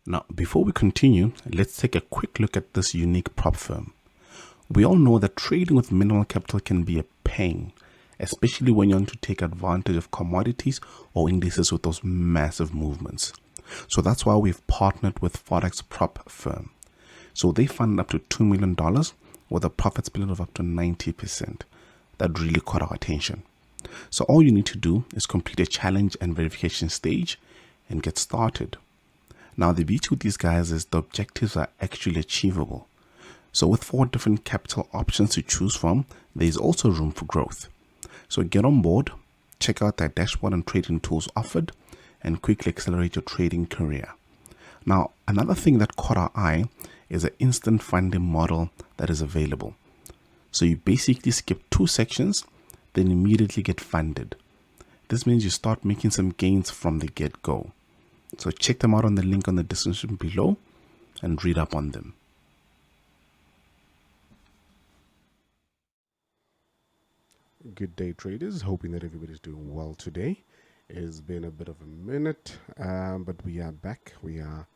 Now, before we continue, let's take a quick look at this unique prop firm. We all know that trading with minimal capital can be a pain, especially when you want to take advantage of commodities or indices with those massive movements. So that's why we've partnered with Forex Prop Firm. So they fund up to $2 million with a profit split of up to 90%. That really caught our attention. So all you need to do is complete a challenge and verification stage and get started. Now the beauty with these guys is the objectives are actually achievable. So with 4 different capital options to choose from, there is also room for growth. So get on board, check out their dashboard and trading tools offered, and quickly accelerate your trading career. Now, another thing that caught our eye is an instant funding model that is available. So you basically skip 2 sections, then immediately get funded. This means you start making some gains from the get-go. So check them out on the link on the description below and read up on them. Good day, traders. Hoping that everybody's doing well today. It's been a bit of a minute, but we are back. We are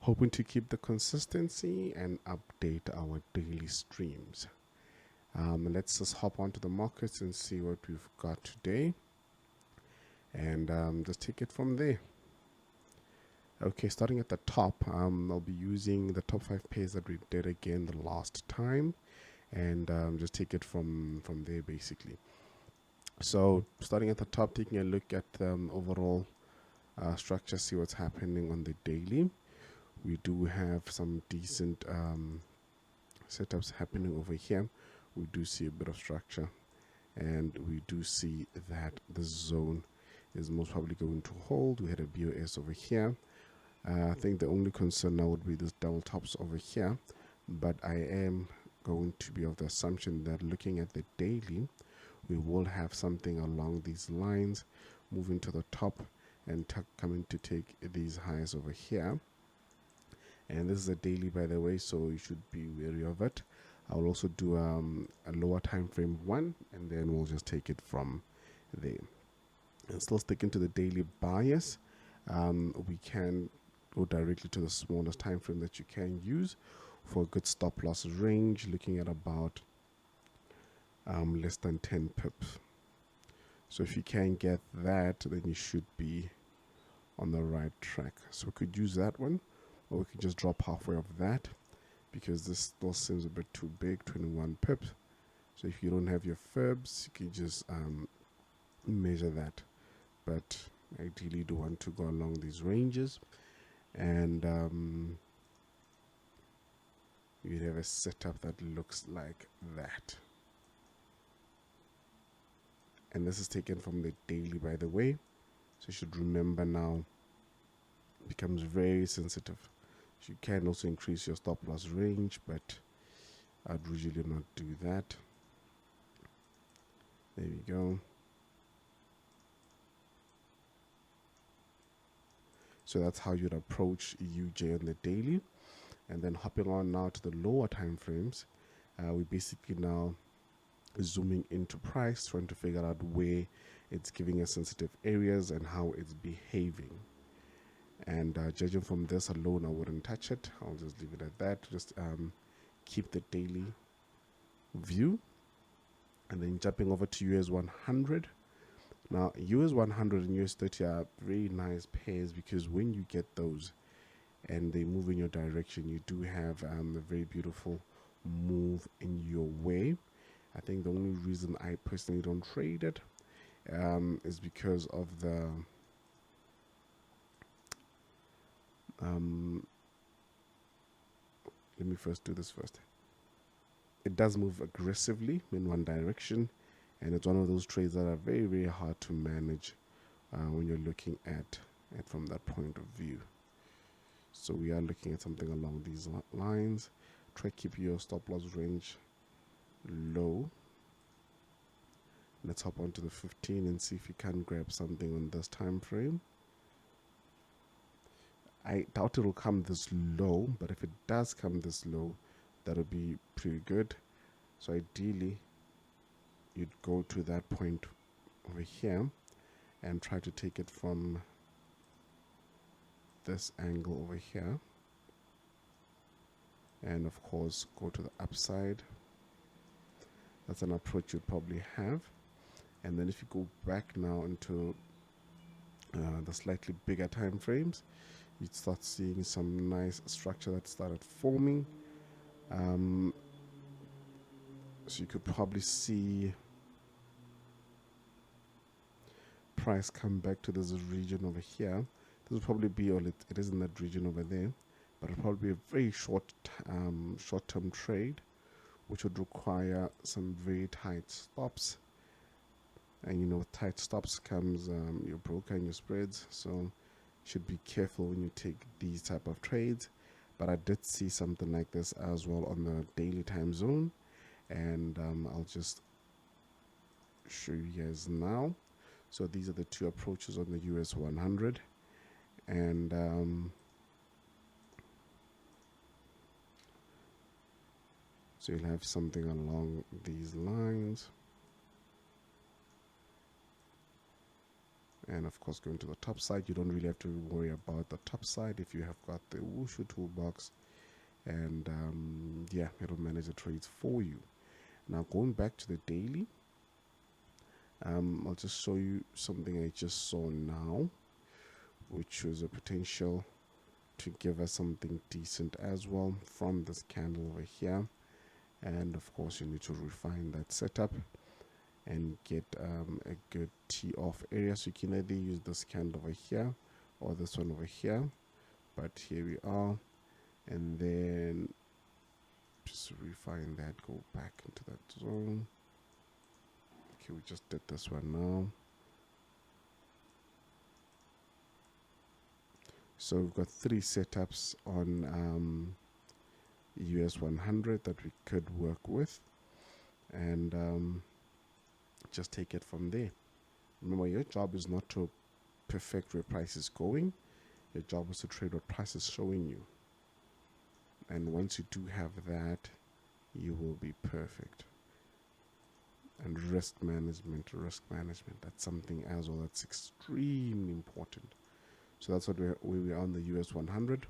hoping to keep the consistency and update our daily streams. Let's just hop onto the markets and see what we've got today, and just take it from there. Okay, starting at the top, I'll be using the top 5 pairs that we did again the last time, and just take it from there basically. So starting at the top, taking a look at the overall structure, see what's happening on the daily. We do have some decent setups happening over here. We do see a bit of structure, and we do see that the zone is most probably going to hold. We had a BOS over here. I think the only concern now would be this double tops over here, but I am going to be of the assumption that looking at the daily, we will have something along these lines moving to the top and coming to take these highs over here. And this is a daily, by the way, so you should be wary of it. I will also do a lower time frame one, and then we'll just take it from there. And still sticking to the daily bias, we can go directly to the smallest time frame that you can use for a good stop loss range, looking at about less than 10 pips. So if you can get that, then you should be on the right track. So we could use that one, or we could just drop halfway of that, because this still seems a bit too big, 21 pips. So if you don't have your fibs, you can just measure that. But ideally, you do want to go along these ranges, and you'd have a setup that looks like that. And this is taken from the daily, by the way, so you should remember now, it becomes very sensitive. You can also increase your stop loss range, but I'd usually not do that. There we go. So that's how you'd approach UJ on the daily. And then hopping on now to the lower time frames, we basically now zooming into price, trying to figure out where it's giving us sensitive areas and how it's behaving. And judging from this alone, I wouldn't touch it. I'll just leave it at that. Just keep the daily view. And then jumping over to US 100. Now, US 100 and US 30 are very nice pairs, because when you get those and they move in your direction, you do have a very beautiful move in your way. I think the only reason I personally don't trade it is because of the let me first do this first. It does move aggressively in one direction, and it's one of those trades that are very, very hard to manage when you're looking at it from that point of view. So we are looking at something along these lines. Try to keep your stop loss range low. Let's hop onto the 15 and see if you can grab something on this time frame. I doubt it will come this low, but if it does come this low, that'll be pretty good. So ideally, you'd go to that point over here and try to take it from this angle over here. and of course go to the upside. That's an approach you'd probably have. And then if you go back now into the slightly bigger time frames, you'd start seeing some nice structure that started forming. So you could probably see price come back to this region over here. This will probably be, or it is in that region over there, but it'll probably be a very short-term trade, which would require some very tight stops. And you know, with tight stops comes your broker and your spreads, so you should be careful when you take these type of trades. But I did see something like this as well on the daily time zone, and I'll just show you guys now. So these are the two approaches on the US 100, and so you'll have something along these lines. And of course, going to the top side, you don't really have to worry about the top side if you have got the Wushu toolbox, and yeah, it'll manage the trades for you. Now going back to the daily, I'll just show you something I just saw now, which was a potential to give us something decent as well from this candle over here. And of course, you need to refine that setup and get a good tee off area. So you can either use this candle over here or this one over here, but here we are. And then just refine that, go back into that zone. Okay, we just did this one now. So we've got 3 setups on US 100 that we could work with, and just take it from there. Remember, your job is not to perfect where price is going. Your job is to trade what price is showing you. And once you do have that, you will be perfect. And risk management, that's something as well that's extremely important. So that's what where we are on the US 100.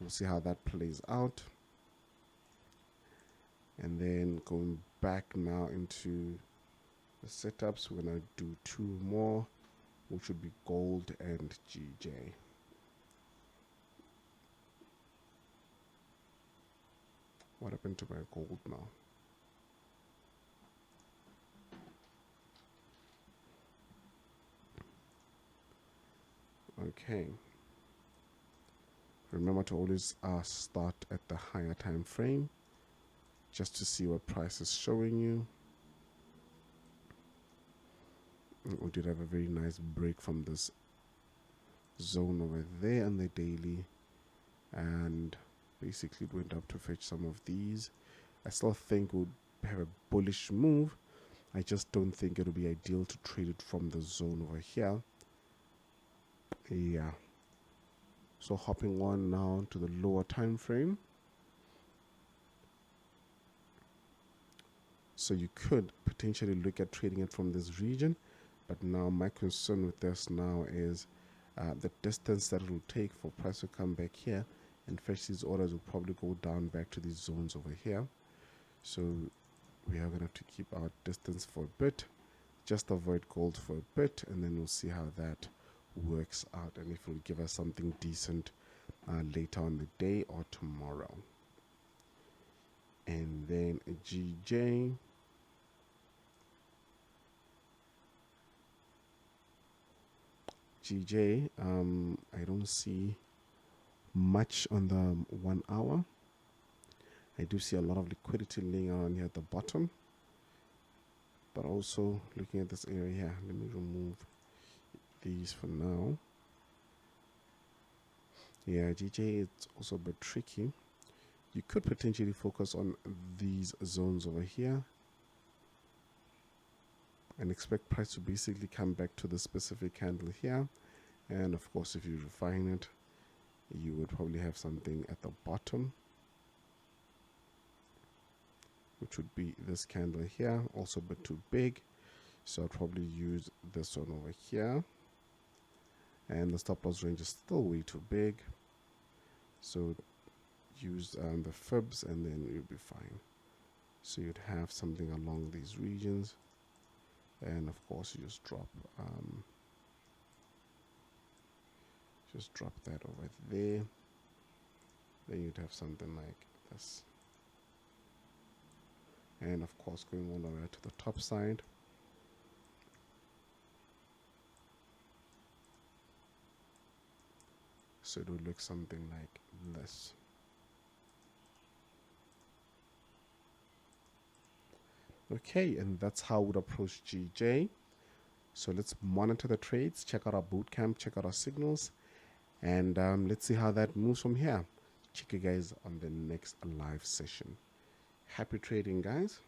We'll see how that plays out. And then going back now into the setups, we're going to do 2 more, which would be gold and GJ. What happened to my gold now? Okay. Remember to always start at the higher time frame, just to see what price is showing you. We did have a very nice break from this zone over there on the daily, and basically it went up to fetch some of these. I still think we'll have a bullish move. I just don't think it'll be ideal to trade it from the zone over here. Yeah. So hopping on now to the lower time frame. So you could potentially look at trading it from this region, but now my concern with this now is the distance that it will take for price to come back here and fetch these orders will probably go down back to these zones over here. So we are going to have to keep our distance for a bit, just avoid gold for a bit, and then we'll see how that works out and if it will give us something decent later on the day or tomorrow. And then GJ. I don't see much on the 1 hour. I do see a lot of liquidity laying around here at the bottom, but also looking at this area here, let me remove these for now. Yeah, GJ, it's also a bit tricky. You could potentially focus on these zones over here and expect price to basically come back to the specific candle here. And of course, if you refine it, you would probably have something at the bottom, which would be this candle here, also a bit too big. So I'll probably use this one over here. And the stop loss range is still way too big. So use the fibs, and then you'll be fine. So you'd have something along these regions, and of course you just drop that over there. Then you'd have something like this, and of course going all the way to the top side. So it would look something like this. Okay, and that's how we would approach GJ. So let's monitor the trades, check out our bootcamp, check out our signals, and let's see how that moves from here. Check you guys on the next live session. Happy trading, guys.